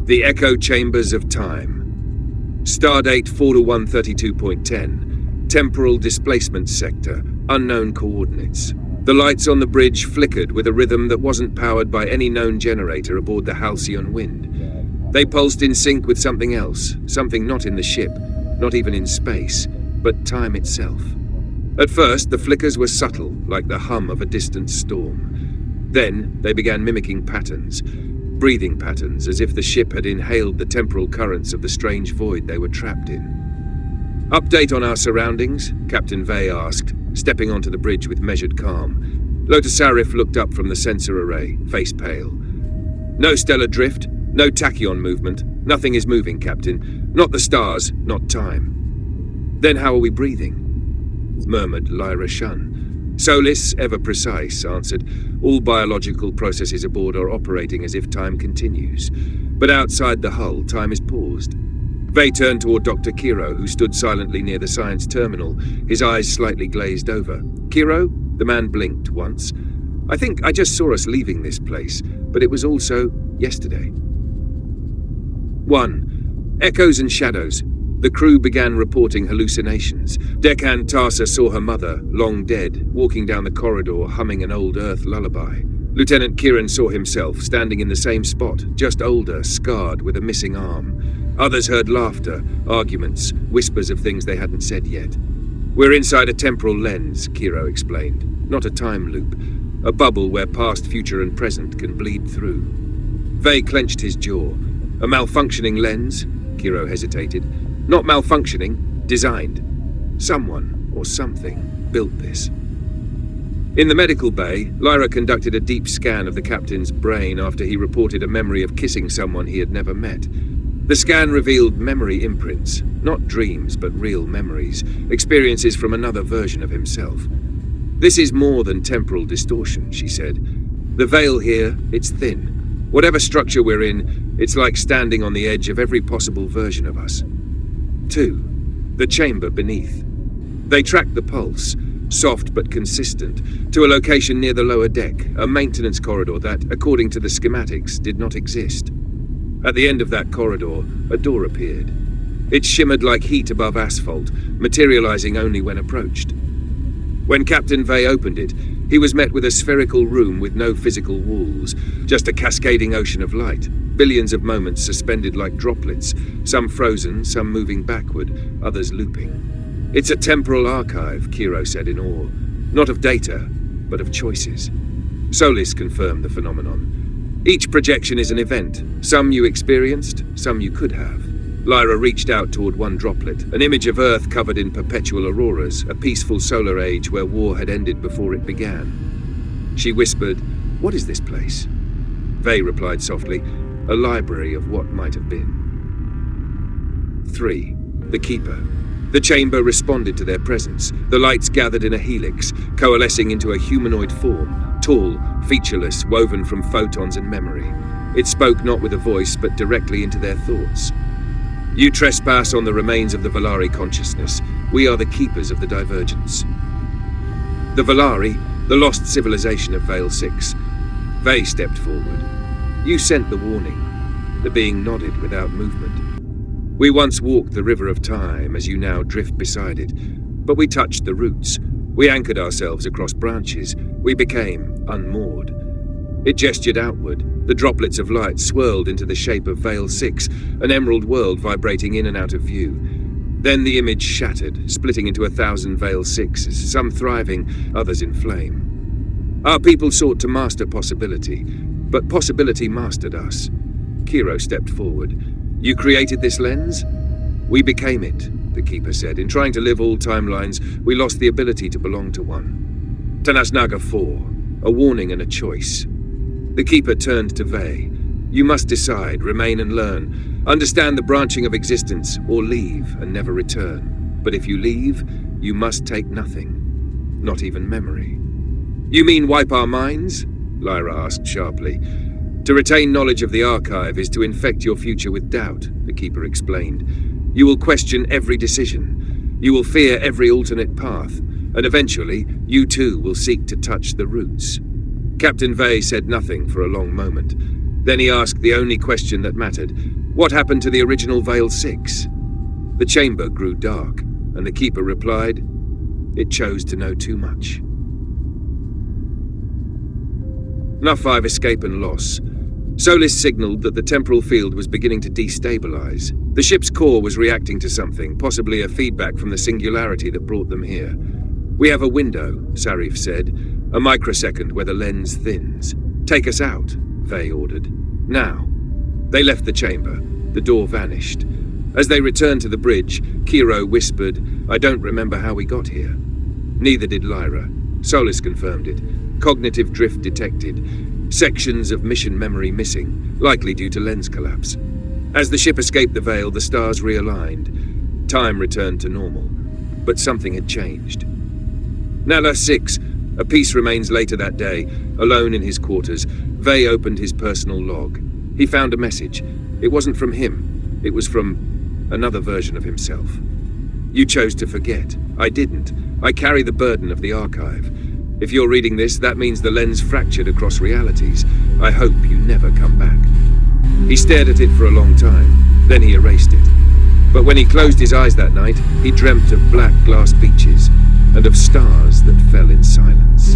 The Echo Chambers of Time. Stardate 4-132.10. Temporal Displacement Sector. Unknown coordinates. The lights on the bridge flickered with a rhythm that wasn't powered by any known generator aboard the Halcyon Wind. They pulsed in sync with something else, something not in the ship, not even in space, but time itself. At first, the flickers were subtle, like the hum of a distant storm. Then, they began mimicking patterns, breathing patterns, as if the ship had inhaled the temporal currents of the strange void they were trapped in. "Update on our surroundings?" Captain Vey asked, stepping onto the bridge with measured calm. Lotus Arif looked up from the sensor array, face pale. "No stellar drift, no tachyon movement. Nothing is moving, Captain. Not the stars, not time." "Then how are we breathing?" murmured Lyra Shun. Solis, ever precise, answered, "All biological processes aboard are operating as if time continues. But outside the hull, time is paused." Vey turned toward Dr. Kiro, who stood silently near the science terminal, his eyes slightly glazed over. "Kiro?" The man blinked once. "I think I just saw us leaving this place, but it was also yesterday." 1. Echoes and shadows. The crew began reporting hallucinations. Deckhand Tarsa saw her mother, long dead, walking down the corridor humming an old Earth lullaby. Lieutenant Kieran saw himself standing in the same spot, just older, scarred, with a missing arm. Others heard laughter, arguments, whispers of things they hadn't said yet. "We're inside a temporal lens," Kiro explained. "Not a time loop. A bubble where past, future, and present can bleed through." Vey clenched his jaw. "A malfunctioning lens?" Kiro hesitated. "Not malfunctioning, designed. Someone, or something, built this." In the medical bay, Lyra conducted a deep scan of the captain's brain after he reported a memory of kissing someone he had never met. The scan revealed memory imprints, not dreams but real memories, experiences from another version of himself. "This is more than temporal distortion," she said. "The veil here, it's thin. Whatever structure we're in, it's like standing on the edge of every possible version of us." 2. The chamber beneath. They tracked the pulse, soft but consistent, to a location near the lower deck, a maintenance corridor that, according to the schematics, did not exist. At the end of that corridor, a door appeared. It shimmered like heat above asphalt, materializing only when approached. When Captain Vey opened it, he was met with a spherical room with no physical walls, just a cascading ocean of light, billions of moments suspended like droplets, some frozen, some moving backward, others looping. "It's a temporal archive," Kiro said in awe. "Not of data, but of choices." Solis confirmed the phenomenon. "Each projection is an event. Some you experienced, some you could have." Lyra reached out toward one droplet, an image of Earth covered in perpetual auroras, a peaceful solar age where war had ended before it began. She whispered, "What is this place?" Vey replied softly, "A library of what might have been." 3. The Keeper. The chamber responded to their presence. The lights gathered in a helix, coalescing into a humanoid form, tall, featureless, woven from photons and memory. It spoke not with a voice, but directly into their thoughts. "You trespass on the remains of the Velari Consciousness. We are the keepers of the divergence." The Velari, the lost civilization of Veil 6. Vey stepped forward. "You sent the warning." The being nodded without movement. "We once walked the river of time, as you now drift beside it. But we touched the roots. We anchored ourselves across branches. We became unmoored." It gestured outward. The droplets of light swirled into the shape of Veil 6, an emerald world vibrating in and out of view. Then the image shattered, splitting into 1,000 Veil 6s, some thriving, others in flame. "Our people sought to master possibility, but possibility mastered us." Kiro stepped forward. "You created this lens?" "We became it," the Keeper said. "In trying to live all timelines, we lost the ability to belong to one." Tanasnaga 4, a warning and a choice. The Keeper turned to Vey. "You must decide, remain and learn. Understand the branching of existence, or leave and never return. But if you leave, you must take nothing. Not even memory." "You mean wipe our minds?" Lyra asked sharply. "To retain knowledge of the archive is to infect your future with doubt," the Keeper explained. "You will question every decision. You will fear every alternate path. And eventually, you too will seek to touch the roots." Captain Vey said nothing for a long moment. Then he asked the only question that mattered. What happened to the original Veil 6? The chamber grew dark, and the Keeper replied, it chose to know too much. Nuff 5 escape and loss. Solis signaled that the temporal field was beginning to destabilize. The ship's core was reacting to something, possibly a feedback from the singularity that brought them here. We have a window, Sarif said, a microsecond where the lens thins. Take us out, Vey ordered. Now. They left the chamber. The door vanished. As they returned to the bridge, Kiro whispered, I don't remember how we got here. Neither did Lyra. Solis confirmed it. Cognitive drift detected. Sections of mission memory missing, likely due to lens collapse. As the ship escaped the Veil, the stars realigned. Time returned to normal. But something had changed. Nala 6. A piece remains later that day. Alone in his quarters, Vey opened his personal log. He found a message. It wasn't from him. It was from another version of himself. You chose to forget. I didn't. I carry the burden of the archive. If you're reading this, that means the lens fractured across realities. I hope you never come back. He stared at it for a long time. Then he erased it. But when he closed his eyes that night, he dreamt of black glass beaches and of stars that fell in silence.